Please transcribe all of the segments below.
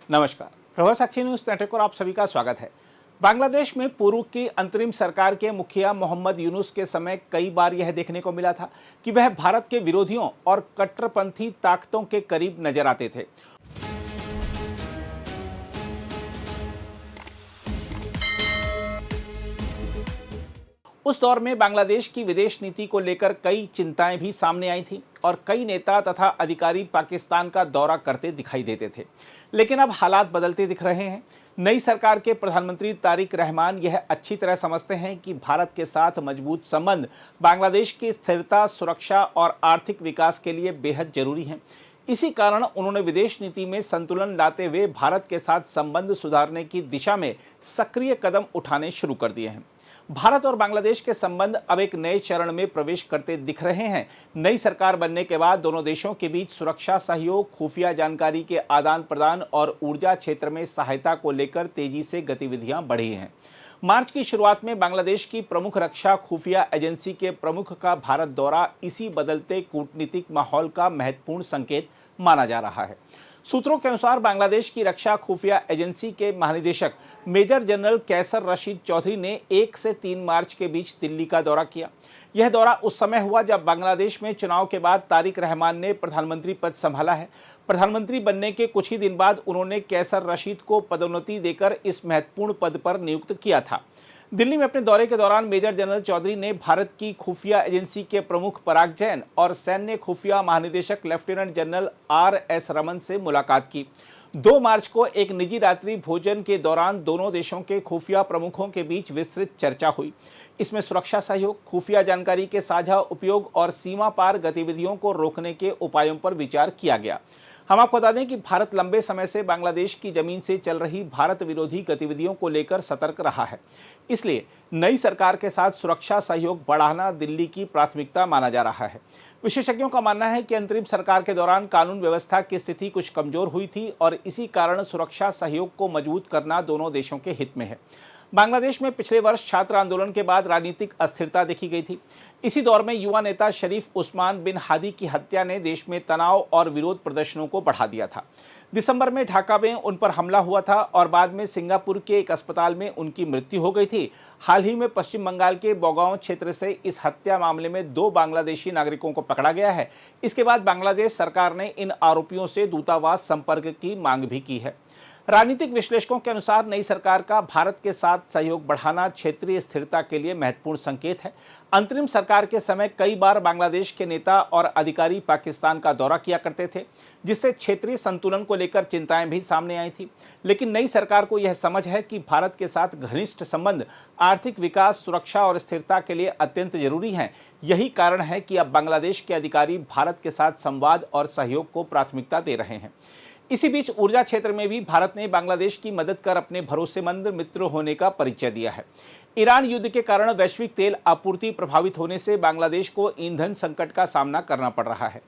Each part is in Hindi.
नमस्कार। प्रभात साक्षी न्यूज नेटवर्क पर आप सभी का स्वागत है। बांग्लादेश में पूर्व की अंतरिम सरकार के मुखिया मोहम्मद यूनुस के समय कई बार यह देखने को मिला था कि वह भारत के विरोधियों और कट्टरपंथी ताकतों के करीब नजर आते थे। उस दौर में बांग्लादेश की विदेश नीति को लेकर कई चिंताएं भी सामने आई थी और कई नेता तथा अधिकारी पाकिस्तान का दौरा करते दिखाई देते थे। लेकिन अब हालात बदलते दिख रहे हैं। नई सरकार के प्रधानमंत्री तारिक रहमान यह अच्छी तरह समझते हैं कि भारत के साथ मजबूत संबंध बांग्लादेश की स्थिरता, सुरक्षा और आर्थिक विकास के लिए बेहद जरूरी हैं। इसी कारण उन्होंने विदेश नीति में संतुलन लाते हुए भारत के साथ संबंध सुधारने की दिशा में सक्रिय कदम उठाने शुरू कर दिए हैं। भारत और बांग्लादेश के संबंध अब एक नए चरण में प्रवेश करते दिख रहे हैं। नई सरकार बनने के बाद दोनों देशों के बीच सुरक्षा सहयोग, खुफिया जानकारी के आदान प्रदान और ऊर्जा क्षेत्र में सहायता को लेकर तेजी से गतिविधियां बढ़ी हैं। मार्च की शुरुआत में बांग्लादेश की प्रमुख रक्षा खुफिया एजेंसी के प्रमुख का भारत दौरा इसी बदलते कूटनीतिक माहौल का महत्वपूर्ण संकेत माना जा रहा है। सूत्रों के अनुसार बांग्लादेश की रक्षा खुफिया एजेंसी के महानिदेशक मेजर जनरल कैसर रशीद चौधरी ने 1 से 3 मार्च के बीच दिल्ली का दौरा किया। यह दौरा उस समय हुआ जब बांग्लादेश में चुनाव के बाद तारिक रहमान ने प्रधानमंत्री पद संभाला है। प्रधानमंत्री बनने के कुछ ही दिन बाद उन्होंने कैसर रशीद को पदोन्नति देकर इस महत्वपूर्ण पद पर नियुक्त किया था। दिल्ली में अपने दौरे के दौरान मेजर जनरल चौधरी ने भारत की खुफिया एजेंसी के प्रमुख पराग जैन और सैन्य खुफिया महानिदेशक लेफ्टिनेंट जनरल RS रमन से मुलाकात की। 2 मार्च को एक निजी रात्रि भोजन के दौरान दोनों देशों के खुफिया प्रमुखों के बीच विस्तृत चर्चा हुई। इसमें सुरक्षा सहयोग, खुफिया जानकारी के साझा उपयोग और सीमा पार गतिविधियों को रोकने के उपायों पर विचार किया गया। हम आपको बता दें कि भारत लंबे समय से बांग्लादेश की जमीन से चल रही भारत विरोधी गतिविधियों को लेकर सतर्क रहा है। इसलिए नई सरकार के साथ सुरक्षा सहयोग बढ़ाना दिल्ली की प्राथमिकता माना जा रहा है। विशेषज्ञों का मानना है कि अंतरिम सरकार के दौरान कानून व्यवस्था की स्थिति कुछ कमजोर हुई थी और इसी कारण सुरक्षा सहयोग को मजबूत करना दोनों देशों के हित में है। बांग्लादेश में पिछले वर्ष छात्र आंदोलन के बाद राजनीतिक अस्थिरता देखी गई थी। इसी दौर में युवा नेता शरीफ उस्मान बिन हादी की हत्या ने देश में तनाव और विरोध प्रदर्शनों को बढ़ा दिया था। दिसंबर में ढाका में उन पर हमला हुआ था और बाद में सिंगापुर के एक अस्पताल में उनकी मृत्यु हो गई थी। हाल ही में पश्चिम बंगाल के बोगांव क्षेत्र से इस हत्या मामले में 2 बांग्लादेशी नागरिकों को पकड़ा गया है। इसके बाद बांग्लादेश सरकार ने इन आरोपियों से दूतावास संपर्क की मांग भी की है। राजनीतिक विश्लेषकों के अनुसार नई सरकार का भारत के साथ सहयोग बढ़ाना क्षेत्रीय स्थिरता के लिए महत्वपूर्ण संकेत है। अंतरिम सरकार के समय कई बार बांग्लादेश के नेता और अधिकारी पाकिस्तान का दौरा किया करते थे, जिससे क्षेत्रीय संतुलन को लेकर चिंताएं भी सामने आई थी। लेकिन नई सरकार को यह समझ है कि भारत के साथ घनिष्ठ संबंध आर्थिक विकास, सुरक्षा और स्थिरता के लिए अत्यंत जरूरी हैं। यही कारण है कि अब बांग्लादेश के अधिकारी भारत के साथ संवाद और सहयोग को प्राथमिकता दे रहे हैं। इसी बीच ऊर्जा क्षेत्र में भी भारत ने बांग्लादेश की मदद कर अपने भरोसेमंद मित्र होने का परिचय दिया है। ईरान युद्ध के कारण वैश्विक तेल आपूर्ति प्रभावित होने से बांग्लादेश को ईंधन संकट का सामना करना पड़ रहा है।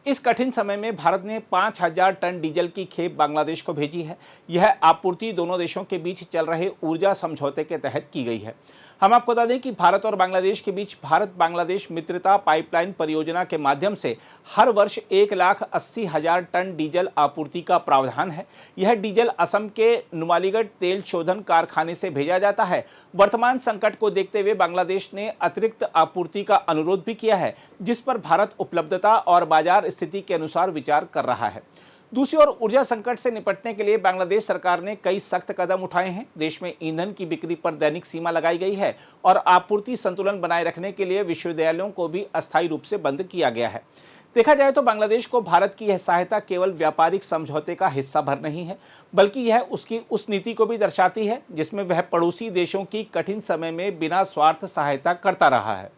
इस कठिन समय में भारत ने 5000 टन डीजल की खेप बांग्लादेश को भेजी है। यह आपूर्ति दोनों देशों के बीच चल रहे ऊर्जा समझौते के तहत की गई है। हम आपको बता दें कि भारत और बांग्लादेश के बीच भारत बांग्लादेश मित्रता पाइपलाइन परियोजना के माध्यम से हर वर्ष 1,80,000 टन डीजल आपूर्ति का प्रावधान है। यह डीजल असम के नुमालीगढ़ तेल शोधन कारखाने से भेजा जाता है। वर्तमान संकट को देखते हुए बांग्लादेश ने अतिरिक्त आपूर्ति का अनुरोध भी किया है, जिस पर भारत उपलब्धता और बाजार स्थिति के अनुसार विचार कर रहा है। दूसरी ओर ऊर्जा संकट से निपटने के लिए बांग्लादेश सरकार ने कई सख्त कदम उठाए हैं। देश में ईंधन की बिक्री पर दैनिक सीमा लगाई गई है और आपूर्ति संतुलन बनाए रखने के लिए विश्वविद्यालयों को भी अस्थायी रूप से बंद किया गया है। देखा जाए तो बांग्लादेश को भारत की यह सहायता केवल व्यापारिक समझौते का हिस्सा भर नहीं है, बल्कि यह उसकी उस नीति को भी दर्शाती है जिसमें वह पड़ोसी देशों की कठिन समय में बिना स्वार्थ सहायता करता रहा है।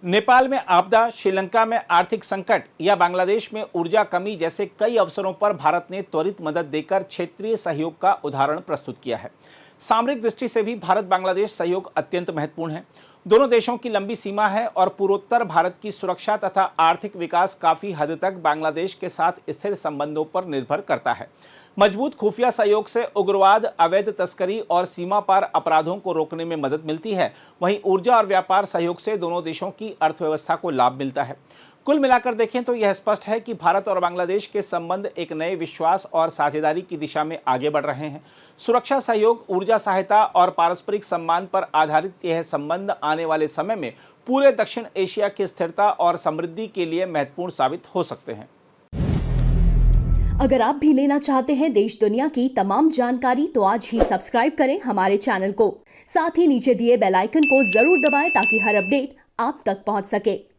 नेपाल में आपदा, श्रीलंका में आर्थिक संकट या बांग्लादेश में ऊर्जा कमी जैसे कई अवसरों पर भारत ने त्वरित मदद देकर क्षेत्रीय सहयोग का उदाहरण प्रस्तुत किया है। सामरिक दृष्टि से भी भारत बांग्लादेश सहयोग अत्यंत महत्वपूर्ण है। दोनों देशों की लंबी सीमा है और पूर्वोत्तर भारत की सुरक्षा तथा आर्थिक विकास काफी हद तक बांग्लादेश के साथ स्थिर संबंधों पर निर्भर करता है। मजबूत खुफिया सहयोग से उग्रवाद, अवैध तस्करी और सीमा पार अपराधों को रोकने में मदद मिलती है। वहीं ऊर्जा और व्यापार सहयोग से दोनों देशों की अर्थव्यवस्था को लाभ मिलता है। कुल मिलाकर देखें तो यह स्पष्ट है कि भारत और बांग्लादेश के संबंध एक नए विश्वास और साझेदारी की दिशा में आगे बढ़ रहे हैं। सुरक्षा सहयोग, ऊर्जा सहायता और पारस्परिक सम्मान पर आधारित यह संबंध आने वाले समय में पूरे दक्षिण एशिया की स्थिरता और समृद्धि के लिए महत्वपूर्ण साबित हो सकते हैं। अगर आप भी लेना चाहते हैं देश दुनिया की तमाम जानकारी तो आज ही सब्सक्राइब करें हमारे चैनल को। साथ ही नीचे दिए बेल आइकन को जरूर दबाएं ताकि हर अपडेट आप तक पहुंच सके।